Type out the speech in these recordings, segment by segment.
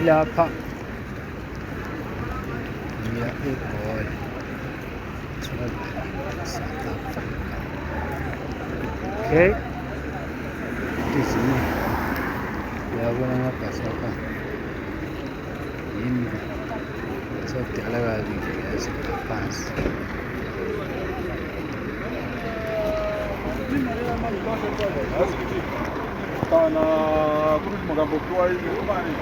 Lapha ya igol South Africa. Okay, this is me. Yabona amabhasi apha yini sokudala kabi nje yasiphansi. Kana kurudi makambokuwa hivi kubani.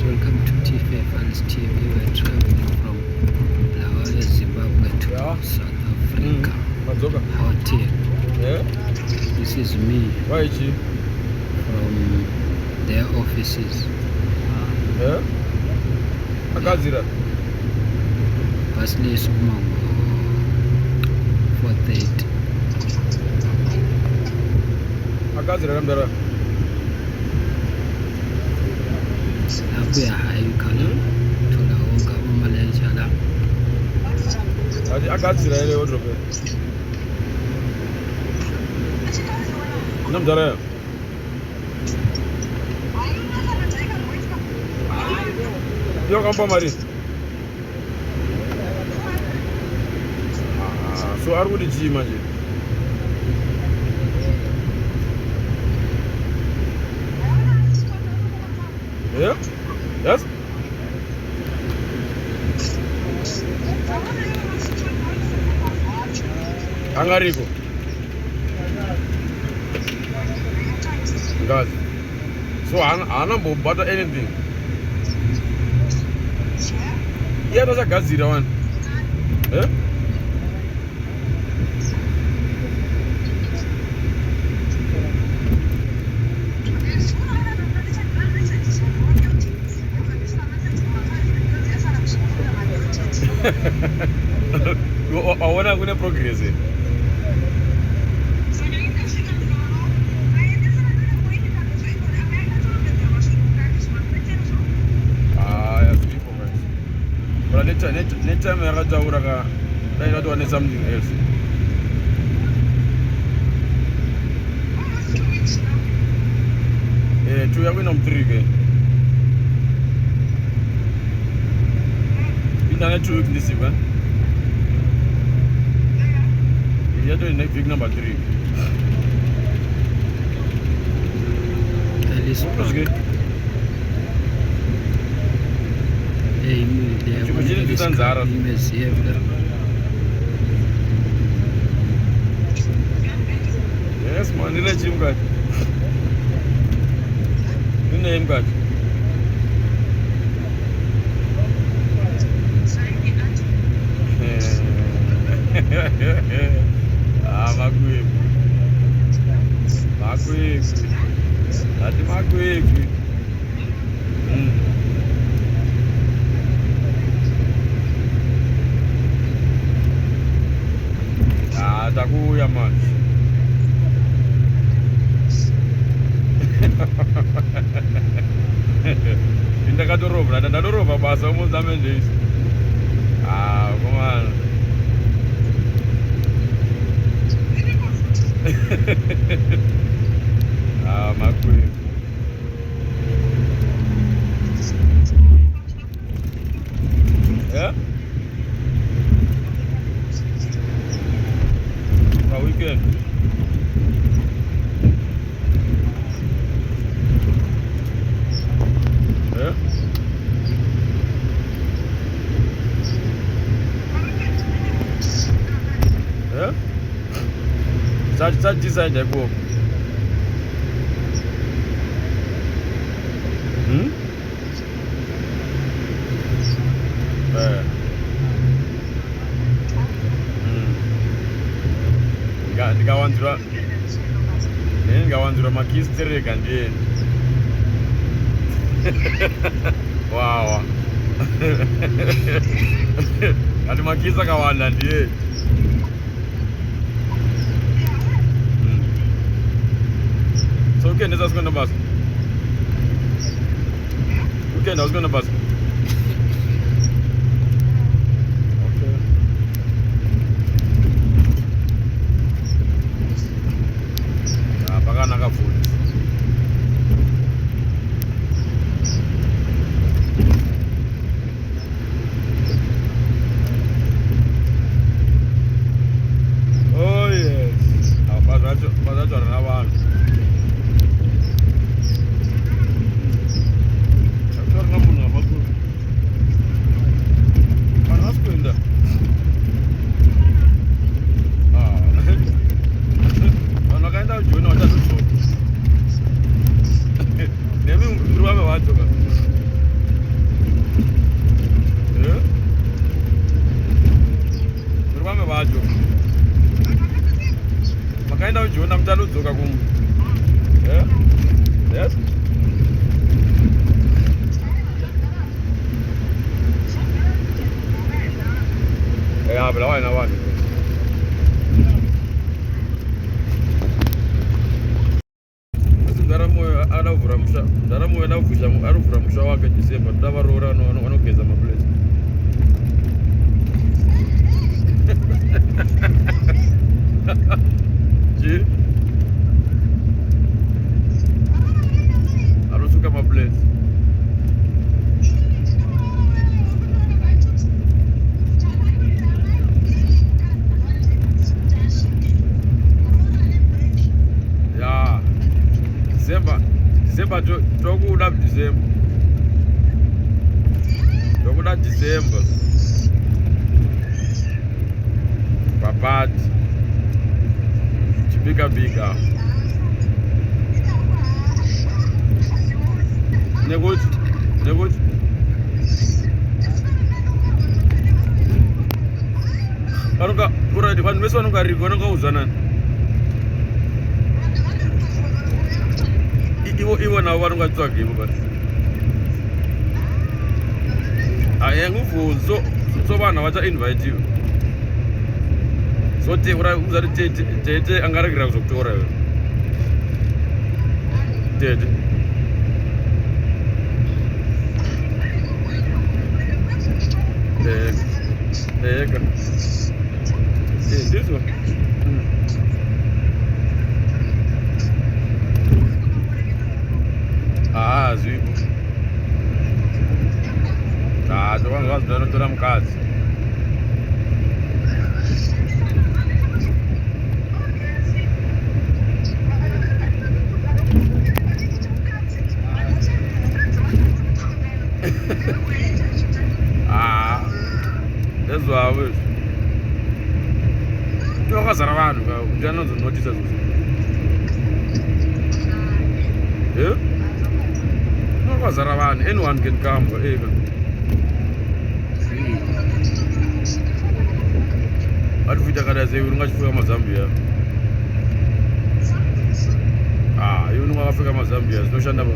Welcome to T5 Fans TV. We're traveling from Lawale, Zimbabwe to South Africa. Hotel. Yeah. This is me. Why is she? From their offices. Yeah. Akazira. Basle Sumango 4:30. Akazira kamdara. Abuya hayi kana thola wonke amalayisha la. Adi akazira ile wardrobe. Namdara. Yo kampa mari. So are we ji manje? Yeah? Yes? Angariko. Guys. So I don't butter anything. Yeah, that's a gazira one. Yeah? I want to progress it. But next time I got to want something else. Yeah, 2 years on 3 again. Not 2 weeks this week, man. You're doing next week number 3. That is good. Hey, yes, man. You let him go. You name God. Makwekwe. Ati makwekwe. Takuya manje. Ndakadorova basa umuzame ndezi. Come on. Makwekwe. Yeah? For weekend. Yeah? Such design I go. Ndikawanzira makistereka ndiye. Wow. Ati makisa kawanda ndiye. So weekend is going to bus. Weekend I was going to bus. Okay. Pakana ka food. Oh yes. Bazacho na vanhu. Makaenda ujona mtaludzoka kumu. Yeah? Yes? Yeah, but I know what. Ndaramo anavhura musha wake December ndavarora vanogeza maplate. Ji? Anosuka maplate. Yeah. December tokuda December. Tokuda December. Papati. Bigger. Negotiate. Vanhu vese vanongarigwa vanongauzanani. Ivo navo vanongatsvagivo basi. Ayanguvhunzo so vanhu vachainvitiwa. Sote uzati tete angarekera kuzokutora iwe. Tete. Eka. This one. Zvipo. Tovanhu vanotora mukadzi. Ndezvavo izvi. Wakazara vanhu ndianozonotisa zvozvo. Wakazara vanhu, anyone can come. Vatikuita kada sei uri ngachipfeka mazambia. Iwe unenge wakapfeka mazambia zvinoshanda ba.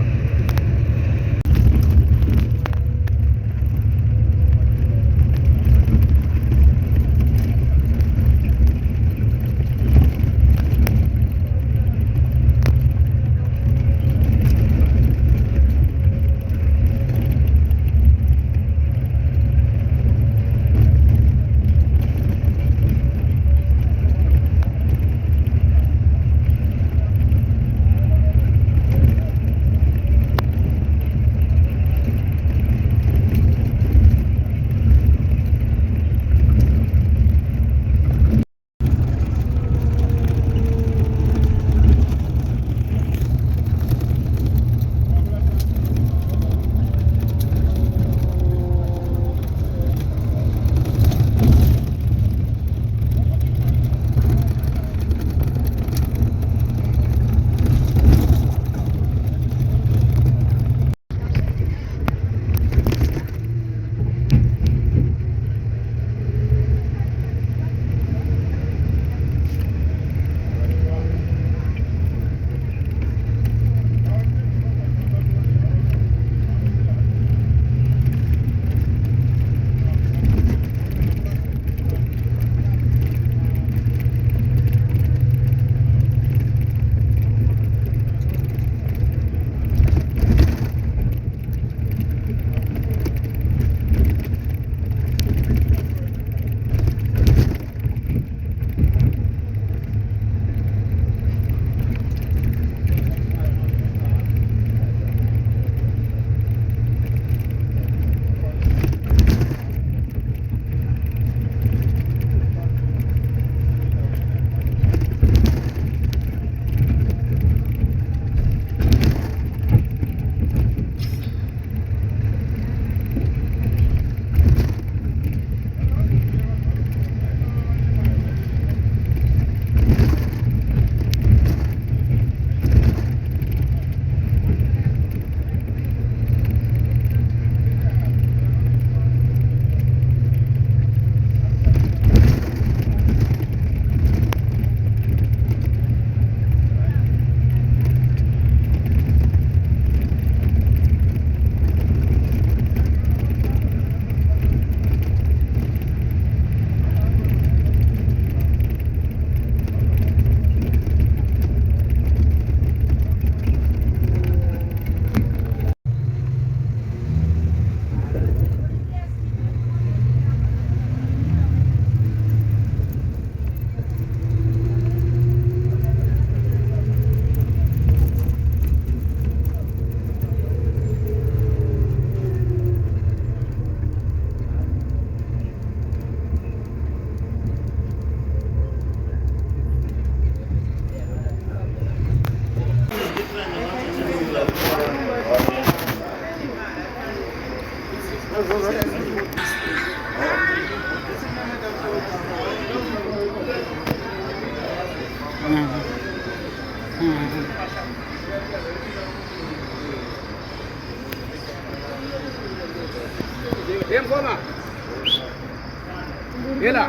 Ngoma. Yela.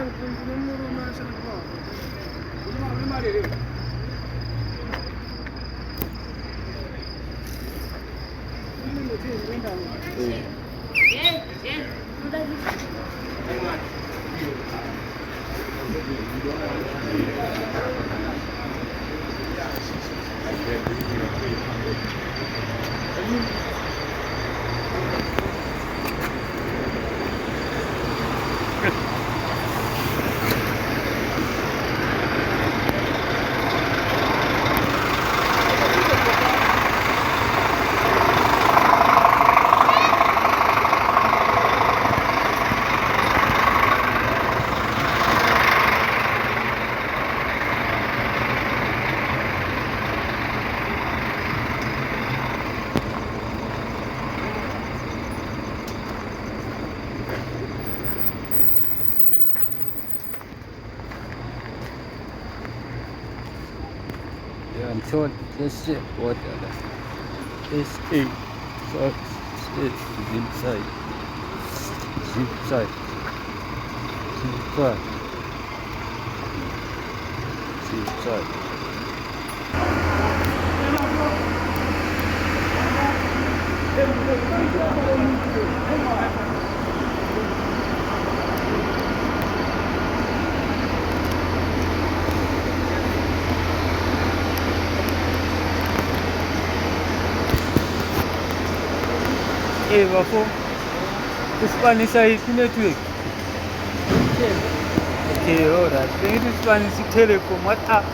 Until this shit, what this is inside. Inside. Inside. Inside. Bafo ispanisa yiphi network? Okay, alright. Bengithi ispanisa i-Telecom. What up?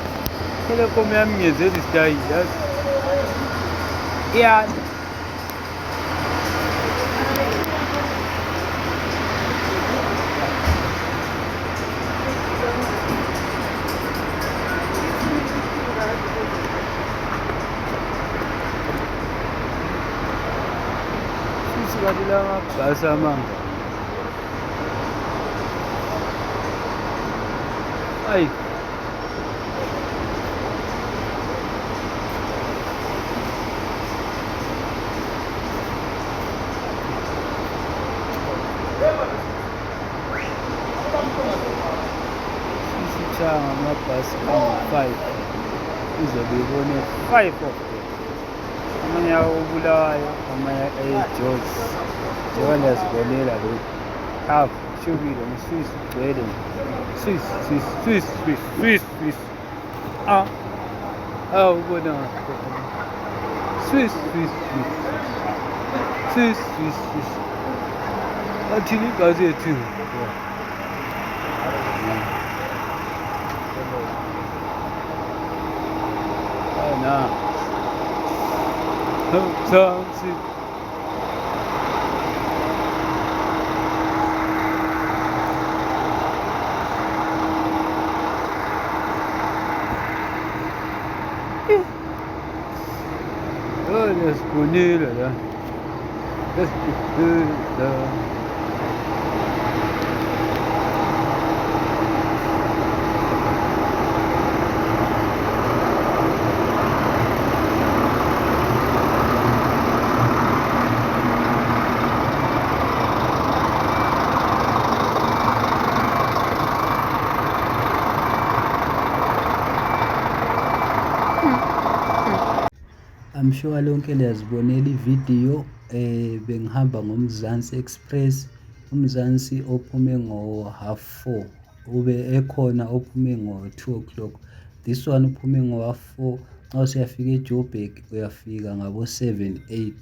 Telecom yami ngiyenzela isidayi, yazi. Yeah. Kabila mabhasi amanga. Hayi. Sisithanga amabhasi angu-5. Uzobe ibone 5 of them. Amanye ubulawayo, amanye eJozi. Njengoba niyazibonela lokhu. Half shubile nge-Swiss gcwele. Swiss. Ubona. Swiss. Athini ibhasi yethu. Na. Something. Oh, let's go near that. Let's go there. I'm sure lonke liyazibonela ivideo bengihamba ngomzansi express umzansi ophume ngo-4:30 ube ekhona ophume ngo-2 o'clock. This one uphume ngo-4 xa usiyafika eJoburg uyafika ngabo-7:08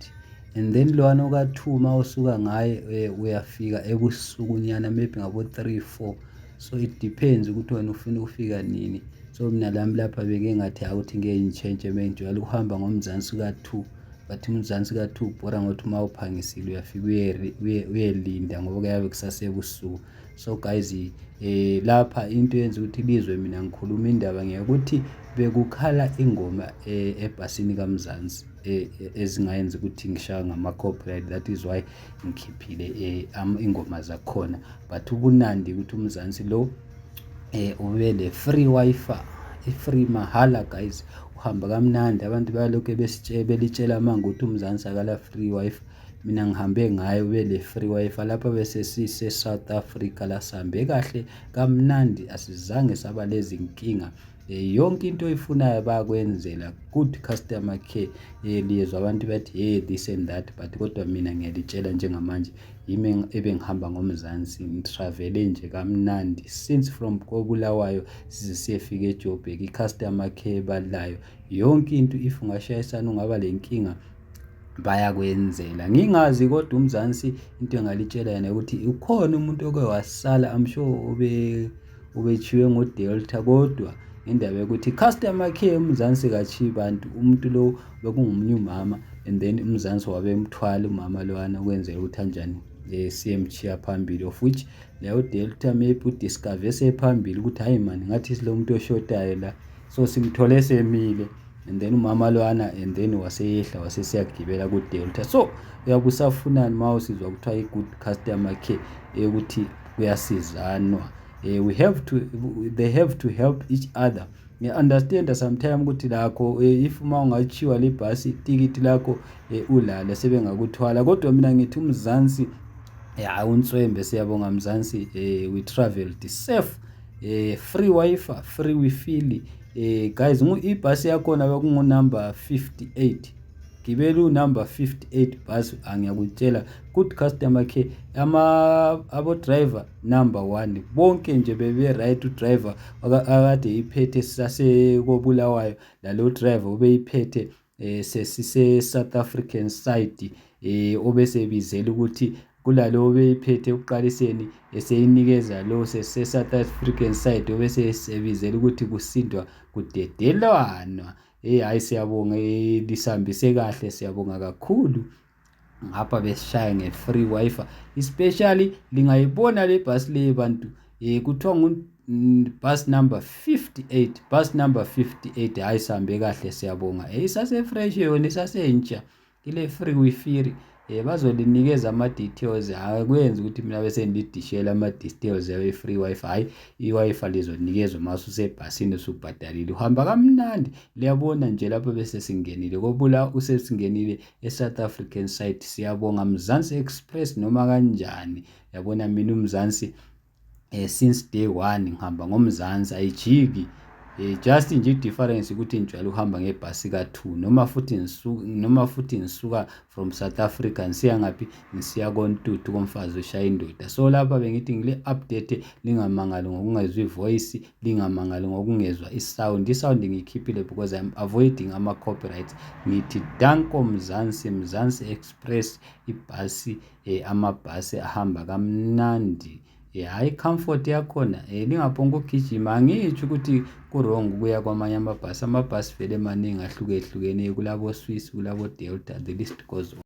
and then lwana oka-2 ma usuka ngaye uyafika ebusukunyana maybe ngabo-3-4 so it depends ukuthi wena ufuna ukufika nini. So mina lami lapha beke ngathi awuthi ngeke ngitshentshe menjalo ukuhamba ngomzansi ka2 but umzansi ka2 ubhora ngothi uma uphangisile uyafika uyelinda ngoba kuyabe kusasebusuku. So guys lapha into yenza ukuthi bizwe mina ngikhuluma indaba ngeke ukuthi bekukhala ingoma ebhasini kaMzansi. ezingayenza ukuthi ngishaya ngama-copyright. That is why ngikhiphile ingoma zakhona. But ubunandi ukuthi uMzansi lo ube le free Wi-Fi, i-free mahala guys, uhamba kamnandi. Abantu bayalokhu belitshela manje ukuthi uMzansi akala free Wi-Fi. Mina ngihambe ngayo le free Wi-Fi lapha bese sise South Africa la sihambe kahle kamnandi, asizange saba lezi nkinga. Yonke into oyifunayo bayakwenzela, good customer care. Liyezwa abantu bathi this and that, but kodwa mina ngiyalitshela njengamanje yimi ebengihamba ngoMzansi, ngitravele nje kamnandi since from koBulawayo size siyefika eJoburg. I-customer care balayo yonke into, if ungashayisana ungaba lenkinga bayakwenzela. Ngingazi kodwa uMzansi into engalitshela yena ukuthi ukhona umuntu oke wasala, I'm sure ubechiwe ngoDelta, kodwa indaba yokuthi customer care uMzansi kachiyi bantu. Umuntu lo bekungumnye umama, and then uMzansi wabemthwala umama lowana ukwenzela ukuthi kanjani CMchiya phambili, of which leyo Delta maybe udiscover sephambili ukuthi hayi man, ngathi silo muntu oshotayo la, so simthole semile, and then umama lowana and then waseyehla wasesiyagibela kuDelta. So uyabusafunani mawusizwa kuthiwa i-good customer care ukuthi kuyasizanwa. They have to help each other. Understand sometimes ukuthi lakho if uma ungachiwa libhasi tikiti lakho ulale sebengakuthwala, kodwa mina ngithi uMzansi unswembe. Siyabonga Mzansi, we traveled safe, free Wi-Fi, free refill. Guys, ibhasi yakhona bekungu number 58, gibela number 58 bus, angiyakutshela good customer care. Abo driver number 1 bonke nje bebe right driver akade iphethe sase koBulawayo, lalo driver ubeyiphethe sesise South African side, obesebizela ukuthi kulalo obeyiphethe uqaliseni eseyinikeza lo sese South African side, obesebizela ukuthi kusindwa kudedelwana. Hayi siyabonga, lisambise kahle, siyabonga kakhulu. Ngapha besishaya nge-free Wi-Fi, especially lingayibona le bus le bantu kuthiwa bus number 58, bus number 58. Hayi sambe kahle, siyabonga. Isase fresh yona, isasentsha ile free Wi-Fi. Bazolinikeza ama-details, akwenzi ukuthi mina bese ngidishela ama-details yawe free Wi-Fi. Hayi, i-Wi-Fi lizonikezwa mase usebhasini usubhadalile, uhamba kamnandi. Liyabona nje lapho bese singenile koBulawayo, usesingenile eSouth African side. Siyabonga Mzansi Express noma kanjani. Yabona mina uMzansi since day 1 ngihamba ngoMzansi, ayijiki. Just nje difference ukuthi njalo uhamba ngebhasi ka2 noma futhi ngisuka from South Africa ngisiya ngaphi, ngisiya koNtuthu komfazi oshaya indoda. So lapha bengithi ngile update, lingamangali ngokungezwa ivoice, lingamangali ngokungezwa isound ngikhiphile because I'm avoiding ama copyrights. Ngithi danko Mzansi Express, ibhasi amabhasi ahamba kamnandi. Hayi comfort yakhona, lingaphonga ukugijima. Angitsho ukuthi ku-wrong kuya kwamanye amabhasi vele maningi ahlukehlukene, kulabo Swiss, kulabo Delta, the list goes on.